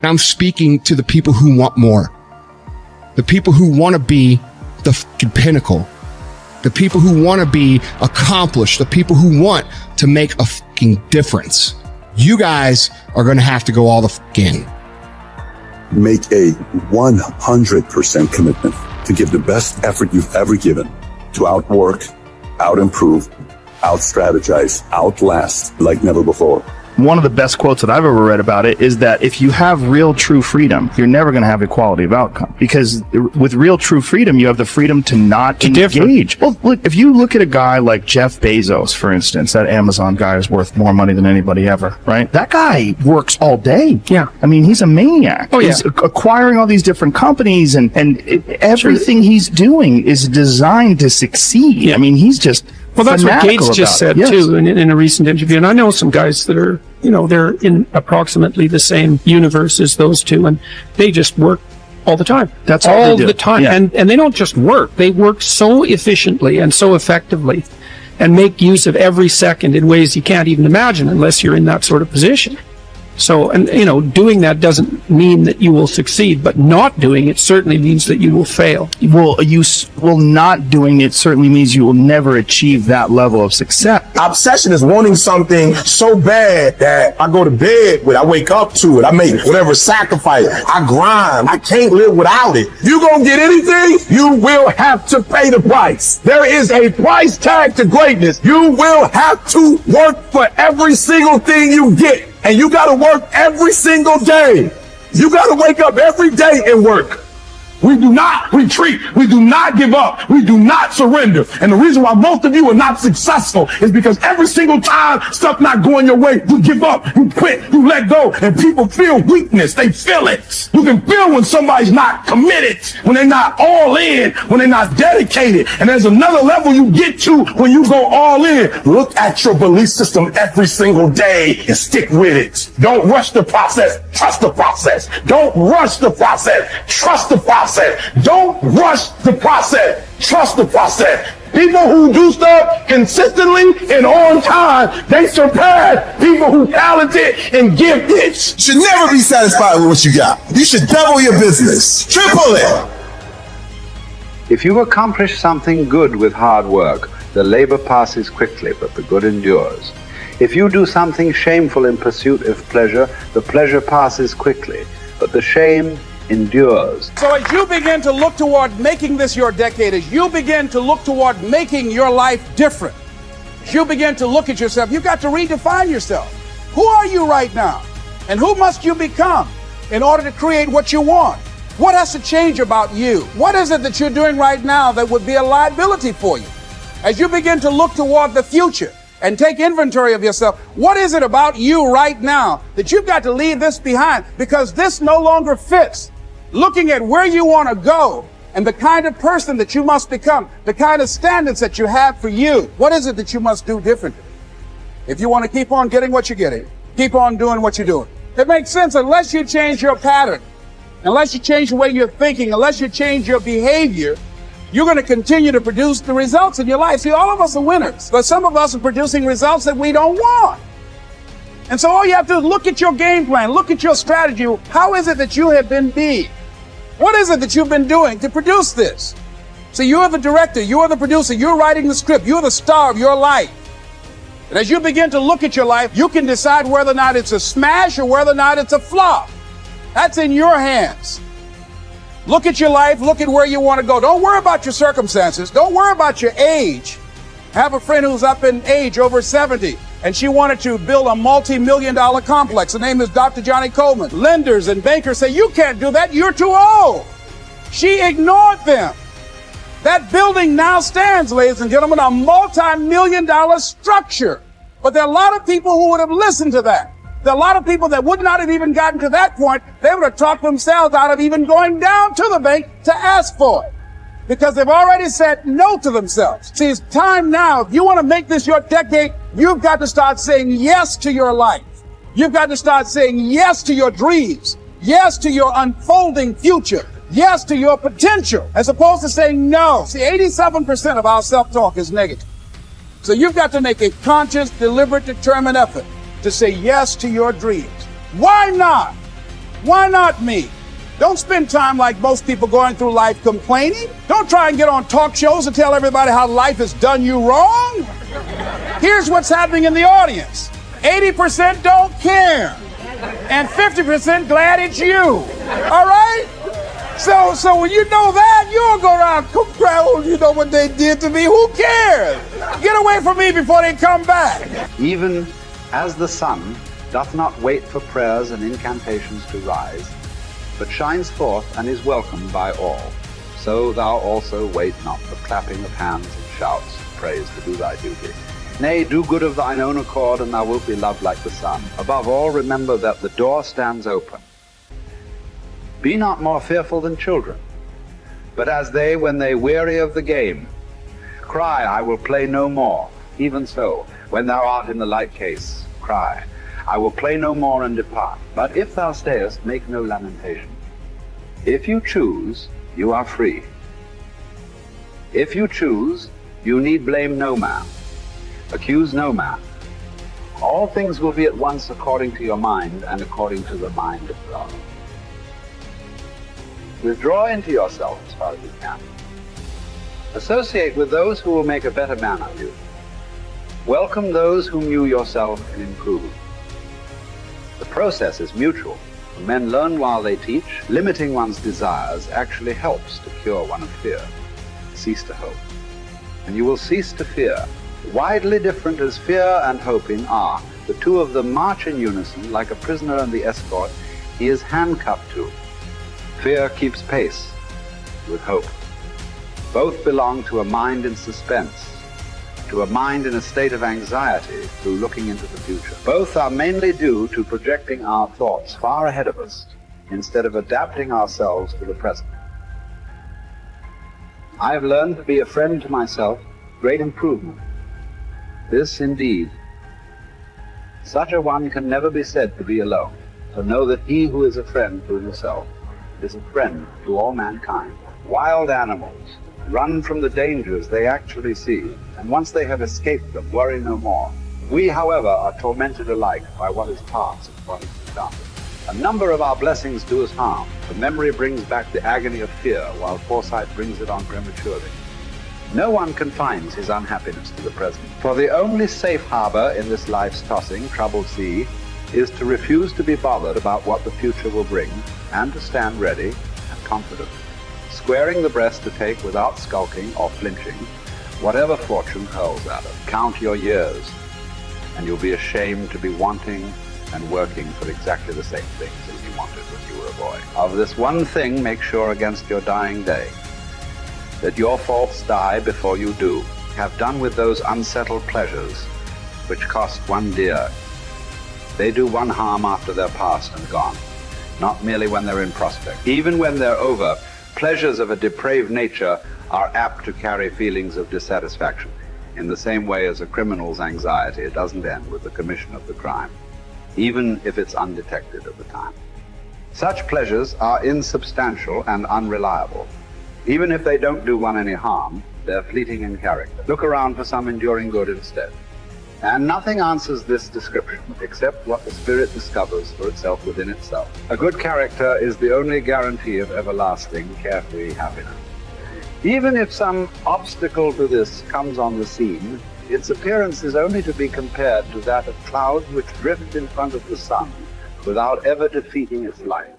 I'm speaking to the people who want more, the people who want to be the fucking pinnacle, the people who want to be accomplished, the people who want to make a fucking difference. You guys are going to have to go all the fuck in. Make a 100% commitment to give the best effort you've ever given to outwork, out-improve, out-strategize, outlast like never before. One of the best quotes that I've ever read about it is that if you have real true freedom, you're never going to have equality of outcome, because with real true freedom, you have the freedom to not engage. Well, look, if you look at a guy like Jeff Bezos, for instance, that Amazon guy is worth more money than anybody ever, right? That guy works all day. Yeah. I mean, he's a maniac. Oh, yeah. He's acquiring all these different companies, and everything he's doing is designed to succeed. Yeah. I mean, he's just Well, that's what Gates just said, yes. too, in a recent interview. And I know some guys that are, they're in approximately the same universe as those two, and they just work all the time. That's all all they do. the time. Yeah. And they don't just work. They work so efficiently and so effectively and make use of every second in ways you can't even imagine unless you're in that sort of position. So, and doing that doesn't mean that you will succeed, but not doing it certainly means that you will fail. Not doing it certainly means you will never achieve that level of success. Obsession is wanting something so bad that I go to bed with, I wake up to it, I make whatever sacrifice, I grind, I can't live without it. You gonna get anything, you will have to pay the price. There is a price tag to greatness. You will have to work for every single thing you get. And you gotta work every single day. You gotta wake up every day and work. We do not retreat. We do not give up. We do not surrender. And the reason why most of you are not successful is because every single time stuff not going your way, you give up, you quit, you let go, and people feel weakness. They feel it. You can feel when somebody's not committed, when they're not all in, when they're not dedicated. And there's another level you get to when you go all in. Look at your belief system every single day and stick with it. Don't rush the process. Trust the process. Don't rush the process. Trust the process. Don't rush the process. Trust the process. People who do stuff consistently and on time, they surpass people who talented and gifted. You should never be satisfied with what you got. You should double your business. Triple it. If you accomplish something good with hard work, the labor passes quickly, but the good endures. If you do something shameful in pursuit of pleasure, the pleasure passes quickly, but the shame endures. So as you begin to look toward making this your decade, as you begin to look toward making your life different, as you begin to look at yourself, you've got to redefine yourself. Who are you right now? And who must you become in order to create what you want? What has to change about you? What is it that you're doing right now that would be a liability for you? As you begin to look toward the future and take inventory of yourself, what is it about you right now that you've got to leave this behind because this no longer fits? Looking at where you want to go and the kind of person that you must become, the kind of standards that you have for you. What is it that you must do differently? If you want to keep on getting what you're getting, keep on doing what you're doing. It makes sense unless you change your pattern, unless you change the way you're thinking, unless you change your behavior, you're going to continue to produce the results in your life. See, all of us are winners, but some of us are producing results that we don't want. And so all you have to do is look at your game plan, look at your strategy. How is it that you have been being? What is it that you've been doing to produce this? So you're the director, you're the producer, you're writing the script, you're the star of your life. And as you begin to look at your life, you can decide whether or not it's a smash or whether or not it's a flop. That's in your hands. Look at your life, look at where you want to go. Don't worry about your circumstances. Don't worry about your age. I have a friend who's up in age, over 70, and she wanted to build a multi-million-dollar complex. Her name is Dr. Johnny Coleman. Lenders and bankers say, you can't do that, you're too old. She ignored them. That building now stands, ladies and gentlemen, a multi-million-dollar structure. But there are a lot of people who would have listened to that. There are a lot of people that would not have even gotten to that point. They would have talked themselves out of even going down to the bank to ask for it, because they've already said no to themselves. See, it's time now. If you want to make this your decade, you've got to start saying yes to your life. You've got to start saying yes to your dreams, yes to your unfolding future, yes to your potential, as opposed to saying no. See, 87% of our self-talk is negative. So you've got to make a conscious, deliberate, determined effort to say yes to your dreams. Why not? Why not me? Don't spend time like most people going through life complaining. Don't try and get on talk shows and tell everybody how life has done you wrong. Here's what's happening in the audience. 80% don't care. And 50% glad it's you. All right? So when you know that, you'll go around, oh, you know what they did to me? Who cares? Get away from me before they come back. Even as the sun doth not wait for prayers and incantations to rise, but shines forth and is welcomed by all, so thou also wait not for clapping of hands and shouts of praise to do thy duty. Nay, do good of thine own accord, and thou wilt be loved like the sun. Above all, remember that the door stands open. Be not more fearful than children, but as they, when they weary of the game, cry, I will play no more. Even so, when thou art in the like case, cry, I will play no more, and depart. But if thou stayest, make no lamentation. If you choose, you are free. If you choose, you need blame no man, accuse no man. All things will be at once according to your mind and according to the mind of God. Withdraw into yourself as far as you can. Associate with those who will make a better man of you. Welcome those whom you yourself can improve. The process is mutual. When men learn while they teach, limiting one's desires actually helps to cure one of fear. Cease to hope, and you will cease to fear. Widely different as fear and hoping are, the two of them march in unison like a prisoner and the escort he is handcuffed to. Fear keeps pace with hope. Both belong to a mind in suspense, to a mind in a state of anxiety through looking into the future. Both are mainly due to projecting our thoughts far ahead of us instead of adapting ourselves to the present. I have learned to be a friend to myself, great improvement. This indeed, such a one can never be said to be alone. So know that he who is a friend to himself is a friend to all mankind. Wild animals run from the dangers they actually see, and once they have escaped them, worry no more. We, however, are tormented alike by what is past and what is to come. A number of our blessings do us harm. The memory brings back the agony of fear, while foresight brings it on prematurely. No one confines his unhappiness to the present, for the only safe harbor in this life's tossing, troubled sea is to refuse to be bothered about what the future will bring, and to stand ready and confident, squaring the breast to take without skulking or flinching whatever fortune hurls at us. Count your years, and you'll be ashamed to be wanting and working for exactly the same things as you wanted when you were a boy. Of this one thing, make sure against your dying day, that your faults die before you do. Have done with those unsettled pleasures which cost one dear. They do one harm after they're past and gone, not merely when they're in prospect. Even when they're over, pleasures of a depraved nature are apt to carry feelings of dissatisfaction, in the same way as a criminal's anxiety doesn't end with the commission of the crime, even if it's undetected at the time. Such pleasures are insubstantial and unreliable. Even if they don't do one any harm, they're fleeting in character. Look around for some enduring good instead. And nothing answers this description except what the spirit discovers for itself within itself. A good character is the only guarantee of everlasting, carefree happiness. Even if some obstacle to this comes on the scene, its appearance is only to be compared to that of clouds which drift in front of the sun without ever defeating its light.